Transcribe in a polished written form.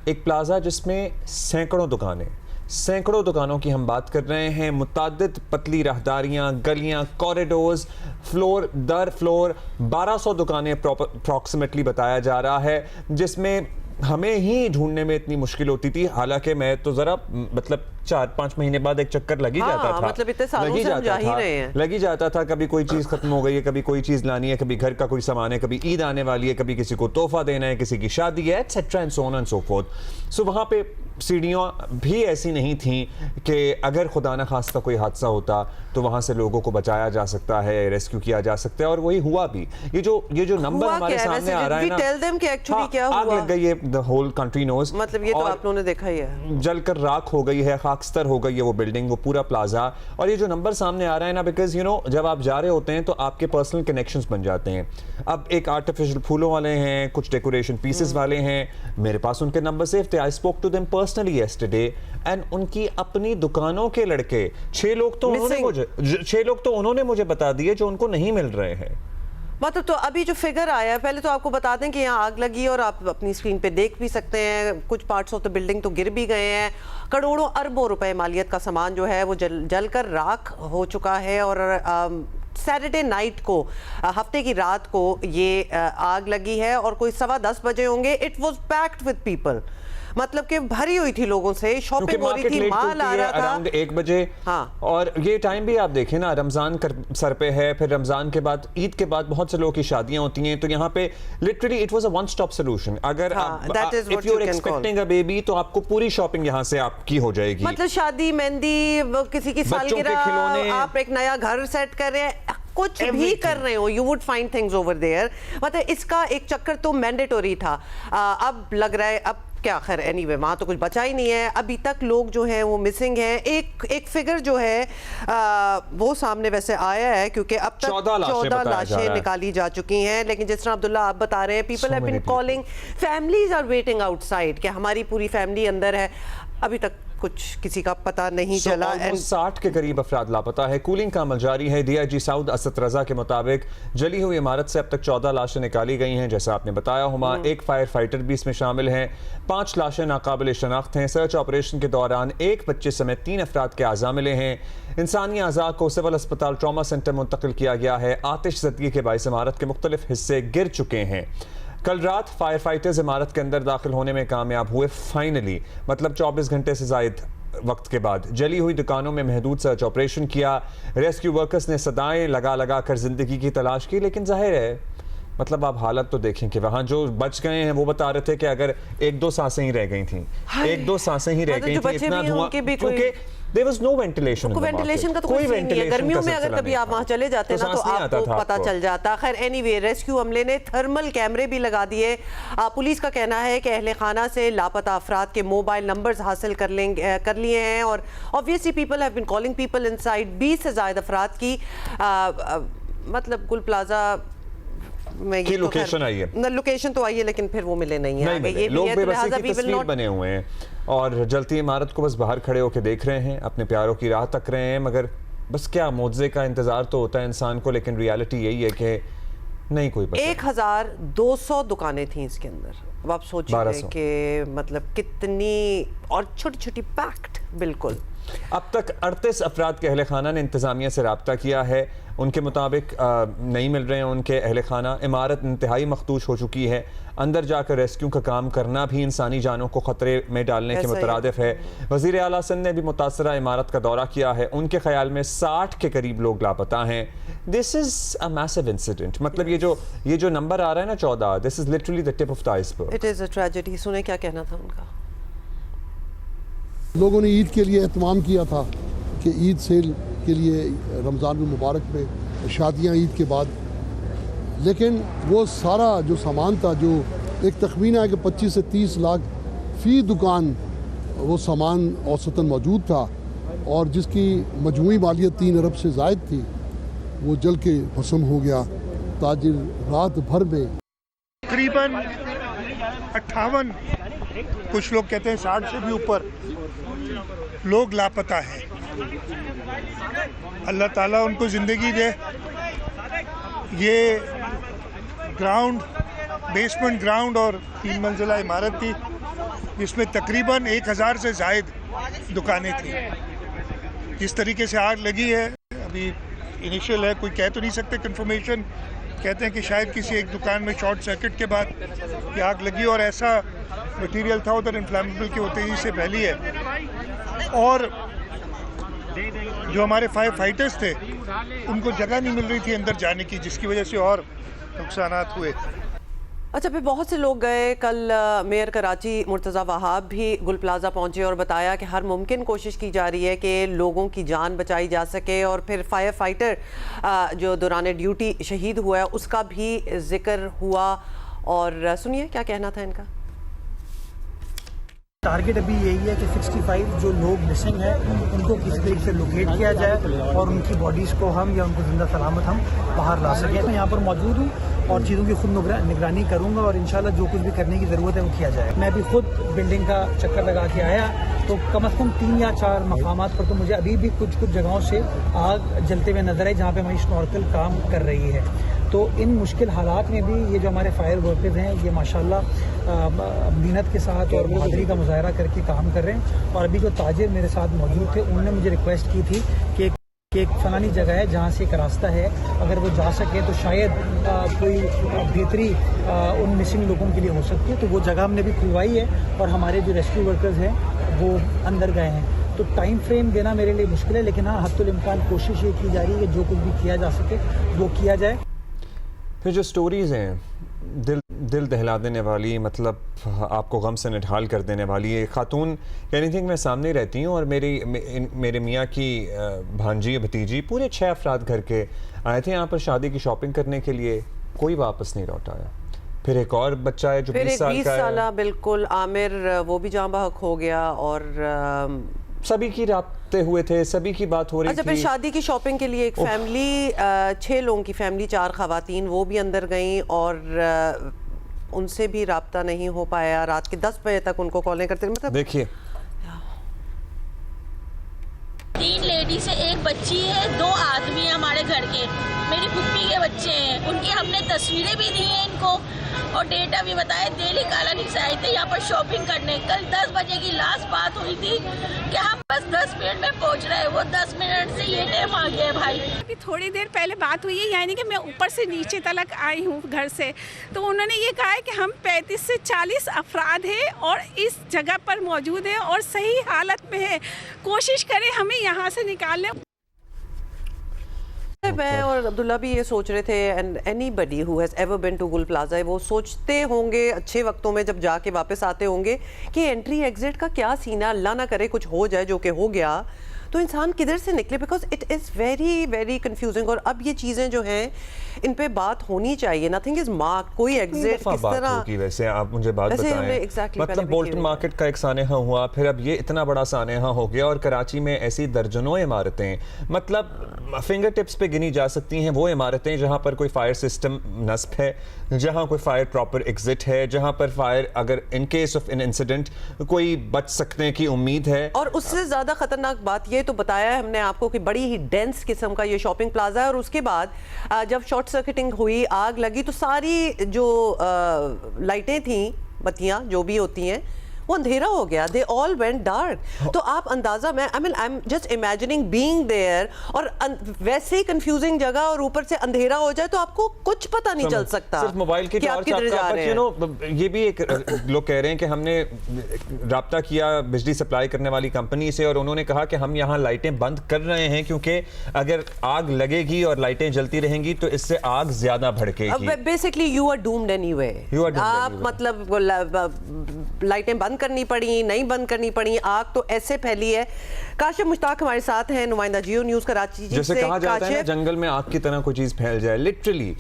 एक प्लाजा जिसमें सैकड़ों दुकानों की हम बात कर रहे हैं, मुतअद्दिद पतली राहदारियाँ, गलियाँ, कॉरिडोर्स, फ्लोर दर फ्लोर 1200 दुकानें अप्रॉक्सीमेटली बताया जा रहा है, जिसमें हमें ही ढूंढने में इतनी मुश्किल होती थी। हालांकि मैं तो ज़रा मतलब 4-5 महीने बाद एक चक्कर लग ही जाता था, मतलब इतने सालों से हम जा ही रहे हैं। लग ही जाता था। कभी कोई चीज़ खत्म हो गई है, कभी कोई चीज़ लानी है, कभी घर का कोई सामान है, कभी ईद आने वाली है, कभी किसी को तोहफा देना है, किसी की शादी है, etcetera and so on and so forth. So वहाँ पे सीढ़ियाँ भी ऐसी नहीं थी कि अगर खुदा न खास्ता कोई हादसा होता तो वहाँ से लोगों को बचाया जा सकता है, रेस्क्यू किया जा सकता है, और वही हुआ भी। ये जो नंबर हमारे सामने आ रहा है ना, आग लग गई है, द होल कंट्री नोज, मतलब ये तो आप लोगों ने देखा ही है, जलकर राख हो गई है, खाकस्तर हो गई है वो बिल्डिंग, वो पूरा प्लाजा। और ये जो नंबर सामने आ रहा है ना, बिकॉज यू नो जब आप जा रहे होते हैं तो आपके पर्सनल कनेक्शंस बन जाते हैं। अब एक आर्टिफिशियल फूलों वाले हैं, कुछ डेकोरेशन पीसेस वाले हैं, मेरे पास उनके नंबर सेव थे। I spoke to them personally yesterday, and उनकी अपनी दुकानों के लड़के 6 लोग तो उन्होंने मुझे बता दिए जो उनको नहीं मिल रहे हैं। मतलब तो अभी जो फिगर आया है, पहले तो आपको बता दें कि यहाँ आग लगी और आप अपनी स्क्रीन पे देख भी सकते हैं, कुछ पार्ट्स ऑफ द बिल्डिंग तो गिर भी गए हैं। करोड़ों अरबों रुपए मालियत का सामान जो है वो जलकर राख हो चुका है। और सैटरडे नाइट को, हफ्ते की रात को ये आग लगी है और कोई 10:15 बजे होंगे। It was packed with people, मतलब कि भरी हुई थी लोगों से, शॉपिंग हो रही थी, माल आ रहा था अराउंड 1 बजे। हाँ। और ये टाइम भी आप देखें ना, रमजान सर पे है, फिर रमजान के बाद ईद के बाद बहुत से लोगों की शादियां होती हैं, तो यहाँ पे literally it was a one stop solution. अगर if you are expecting a baby तो आपको पूरी शॉपिंग यहाँ से आपकी हो जाएगी। मतलब शादी, मेहंदी, किसी की सालगिरह, आप एक नया घर सेट कर रहे हैं, कुछ भी कर रहे हो, you would find things over there. मतलब इसका एक चक्कर तो मैंडेटरी था। अब लग रहा है अब क्या, खैर एनीवे वहाँ तो कुछ बचा ही नहीं है। अभी तक लोग जो हैं वो मिसिंग हैं। एक फिगर जो है वो सामने वैसे आया है, क्योंकि अब तक 14 लाशें निकाली जा चुकी हैं। लेकिन जिस तरह अब्दुल्ला आप बता रहे हैं, people have been calling, families are waiting outside कि हमारी पूरी फैमिली अंदर है। अभी तक कुछ किसी का पता नहीं चला। 60 के करीब अफराद लापता है। कूलिंग का अमल जारी है। DIG साउद असद रजा के मुताबिक जली हुई इमारत से अब तक 14 लाशें निकाली गई हैं, जैसा आपने बताया हुमा। एक फायर फाइटर भी इसमें शामिल हैं। 5 लाशें नाकाबिल शनाख्त हैं। सर्च ऑपरेशन के दौरान एक बच्चे समेत 3 अफराद के आज़ा मिले हैं। इंसानी आज़ा को सिविल अस्पताल ट्रॉमा सेंटर मुंतकिल किया गया है। आतिश ज़दगी के बाइस इमारत के मुख्तलिफ हिस्से गिर चुके हैं। कल रात फायर फाइटर्स इमारत के अंदर दाखिल होने में कामयाब हुए फाइनली, मतलब 24 घंटे से ज़ायद वक्त के बाद। जली हुई दुकानों में महदूद सर्च ऑपरेशन किया। रेस्क्यू वर्कर्स ने सदाएं लगा कर जिंदगी की तलाश की, लेकिन जाहिर है मतलब आप हालत तो देखें कि वहाँ जो बच गए हैं वो बता रहे थे कि अगर 1-2 सांसें ही रह गई थी, 1-2 सांसें ही रह गई थी, इतना धुआं, क्योंकि there was no ventilation। Ventilation का तो कोई सीन नहीं है। गर्मियों में अगर कभी आप वहाँ चले जाते ना तो आपको पता चल जाता। खैर एनीवे, रेस्क्यू अमले ने थर्मल कैमरे भी लगा दिए। पुलिस का कहना है कि अहले खाना से लापता अफराद के मोबाइल नंबर्स हासिल कर लिए हैं। और obviously people have been calling people inside. 20 से ज़्यादा अफराद की मतलब गुल प्लाजा में की लोकेशन आई है, लोकेशन तो आई है, लेकिन फिर वो मिले नहीं है। ये लोग बेबसी की तस्वीर बने हुए हैं और जलती इमारत को बस बाहर खड़े होकर देख रहे हैं, अपने प्यारों की राह तक रहे हैं। मगर बस क्या, मौजज़े का इंतजार तो होता है इंसान को, लेकिन रियलिटी यही है कि नहीं कोई बचा। 1200 दुकानें थी इसके अंदर। अब आप सोचिए कि मतलब कितनी, और छोटी छोटी पैक्ड। बिल्कुल। अब तक 38 अफराद के अहले खाना ने इंतज़ामिया से रब्ता किया है। उनके मुताबिक नहीं मिल रहे हैं उनके अहले खाना। इमारत इंतहाई मखदूश हो चुकी है। अंदर जाकर रेस्क्यू का काम करना भी इंसानी जानों को ख़तरे में डालने के मुतरादिफ है। वज़ीर आला सिंध ने भी मुतासरा इमारत का दौरा किया है। उनके ख्याल में 60 के करीब लोग लापता हैं। This is a massive incident. मतलब ये जो नंबर आ रहा है ना 14, this is literally the tip of the iceberg. It is a tragedy. सुने क्या कहना था उनका। लोगों ने ईद के लिए एहतमाम किया था कि ईद सेल के लिए रमज़ान मुबारक में शादियां ईद के बाद, लेकिन वो सारा जो सामान था, जो एक तखमीना है कि 25 से 30 लाख फ़ी दुकान वो सामान औसतन मौजूद था, और जिसकी मजमूई मालियत 3 अरब से ज़ायद थी, वो जल के भस्म हो गया। ताजिर रात भर में तकरीबन 58, कुछ लोग कहते हैं 60 से भी ऊपर लोग लापता हैं। अल्लाह ताला उनको ज़िंदगी दे। ये ग्राउंड, बेसमेंट ग्राउंड और 3 मंजिला इमारत थी। जिसमें तकरीबन 1000 से ज़ायद दुकानें थी। जिस तरीके से आग लगी है अभी इनिशियल है, कोई कह तो नहीं सकते कंफर्मेशन, कहते हैं कि शायद किसी एक दुकान में शॉर्ट सर्किट के बाद ये आग लगी और ऐसा मटेरियल था उधर इन्फ्लेमेबल की वो तेज़ी से फैली है और जो हमारे फायर फाइटर्स थे उनको जगह नहीं मिल रही थी अंदर जाने की, जिसकी वजह से और नुकसानात हुए। अच्छा, फिर बहुत से लोग गए। कल मेयर कराची मुर्तज़ा वहाब भी गुल प्लाजा पहुंचे और बताया कि हर मुमकिन कोशिश की जा रही है कि लोगों की जान बचाई जा सके। और फिर फायर फाइटर जो दौरान ड्यूटी शहीद हुआ है उसका भी जिक्र हुआ। और सुनिए क्या कहना था इनका। टारगेट अभी यही है कि 65 जो लोग मिसिंग हैं उनको किसी तरीके से लोकेट किया जाए और उनकी बॉडीज़ को हम या उनको जिंदा सलामत हम बाहर ला सकें। मैं यहाँ पर मौजूद हूँ और चीज़ों की खुद निगरानी करूँगा और इंशाल्लाह जो कुछ भी करने की ज़रूरत है वो किया जाए। मैं भी खुद बिल्डिंग का चक्कर लगा के आया तो कम से कम 3 या 4 मकामात पर तो मुझे अभी भी कुछ जगहों से आग जलते हुए नजर आई जहाँ पे हमारी स्नॉर्कल काम कर रही है। तो इन मुश्किल हालात में भी ये जो हमारे फायर वर्कर्स हैं ये माशाल्लाह मेहनत के साथ और बहादुरी का मुजाहरा करके काम कर रहे हैं। और अभी जो ताजिर मेरे साथ मौजूद थे उन्होंने मुझे रिक्वेस्ट की थी कि एक फलानी जगह है जहाँ से एक रास्ता है, अगर वो जा सके तो शायद कोई बेहतरी उन मिसिंग लोगों के लिए हो सकती है। तो वो जगह हमने भी खुलवाई है और हमारे जो रेस्क्यू वर्कर्स हैं वो अंदर गए हैं। तो टाइम फ्रेम देना मेरे लिए मुश्किल है, लेकिन हाँ हद्दुल इम्कान कोशिश ये की जा रही है कि जो कुछ भी किया जा सके वो किया जाए। फिर जो स्टोरीज़ हैं दिल दहला देने वाली, मतलब आपको गम से निढाल कर देने वाली। ये खातून एनीथिंग मैं सामने रहती हूँ और मेरे मियाँ की भांजी भतीजी पूरे 6 अफराद घर के आए थे यहाँ पर शादी की शॉपिंग करने के लिए, कोई वापस नहीं लौट आया। फिर एक और बच्चा है जो 20 साल का है, बिल्कुल आमिर, वो भी जाँ बहक हो गया। और सभी की राब्ते हुए थे, सभी की बात हो रही थी। अच्छा, फिर शादी की शॉपिंग के लिए एक फैमिली 6 लोगों की फैमिली, 4 खवातीन, वो भी अंदर गई और उनसे भी राब्ता नहीं हो पाया। रात के 10 बजे तक उनको कॉलें करते, मतलब देखिए 3 लेडीज है, 1 बच्ची है, 2 आदमी है हमारे घर के, मेरी फुप्पी के बच्चे हैं। उनकी हमने तस्वीरें भी दी हैं इनको और डेटा भी बताया। दिल्ली कालानी से आए थे यहाँ पर शॉपिंग करने। कल 10 बजे की लास्ट बात हुई थी कि हम बस 10 मिनट में पहुँच रहे हैं, वो 10 मिनट से ये टाइम आ गया भाई। अभी थोड़ी देर पहले बात हुई है, यानी कि मैं ऊपर से नीचे तक आई हूँ घर से, तो उन्होंने ये कहा है कि हम 35 से 40 अफराद हैं और इस जगह पर मौजूद हैं और सही हालत में है। कोशिश करें हमें यहाँ से निकालने। मैं और अब्दुल्ला भी ये सोच रहे थे, and anybody who has ever been to Gul Plaza वो सोचते होंगे अच्छे वक्तों में जब जाके वापस आते होंगे कि एंट्री एग्जिट का क्या सीन है, अल्लाह ना करे कुछ हो जाए, जो कि हो गया तो इंसान किधर से निकले, because it is very very confusing. और अब ये चीज़ें जो हैं इन पे बात होनी चाहिए। नथिंग इज मार्क, कोई एग्जिट किस तरह। वैसे आप मुझे बात बताएं, मतलब बोल्टन मार्केट का एक सानेहा हुआ, फिर अब ये इतना बड़ा सानेहा हो गया और कराची में ऐसी दर्जनों इमारतें, मतलब फिंगर टिप्स पे गिनी जा सकती हैं वो इमारतें जहाँ पर कोई फायर सिस्टम नस्ब है, जहाँ कोई फायर प्रॉपर एग्जिट है, जहाँ पर फायर अगर in case of an incident कोई बच सकने की उम्मीद है। और उससे ज़्यादा ख़तरनाक बात ये तो बताया है हमने आपको कि बड़ी ही डेंस किस्म का ये शॉपिंग प्लाजा है। और उसके बाद जब शॉर्ट सर्किटिंग हुई, आग लगी, तो सारी जो लाइटें थी, बत्तियां जो भी होती हैं, वो अंधेरा हो गया। They all went dark. तो आप अंदाजा, I am just imagining being there, और वैसे ही कंफ्यूजिंग जगह और ऊपर से अंधेरा हो जाए तो आपको कुछ पता नहीं चल सकता। सिर्फ मोबाइल की टॉर्च ये भी एक लोग कह रहे हैं कि हमने राब्ता किया बिजली सप्लाई करने वाली कंपनी से और उन्होंने कहा कि हम यहाँ लाइटें बंद कर रहे हैं क्योंकि अगर आग लगेगी और लाइटें जलती रहेंगी तो इससे आग ज्यादा भड़केगी। Basically you are doomed anyway. आप मतलब लाइटें बंद करनी पड़ी, नहीं बंद करनी पड़ी, आग तो ऐसे फैली है। काशिफ मुश्ताक हमारे साथ हैं, नुमाइंदा जियो न्यूज़ कराची। जैसे कहा जाता है ना, जंगल में आग की तरह कोई चीज फैल जाए, लिटरली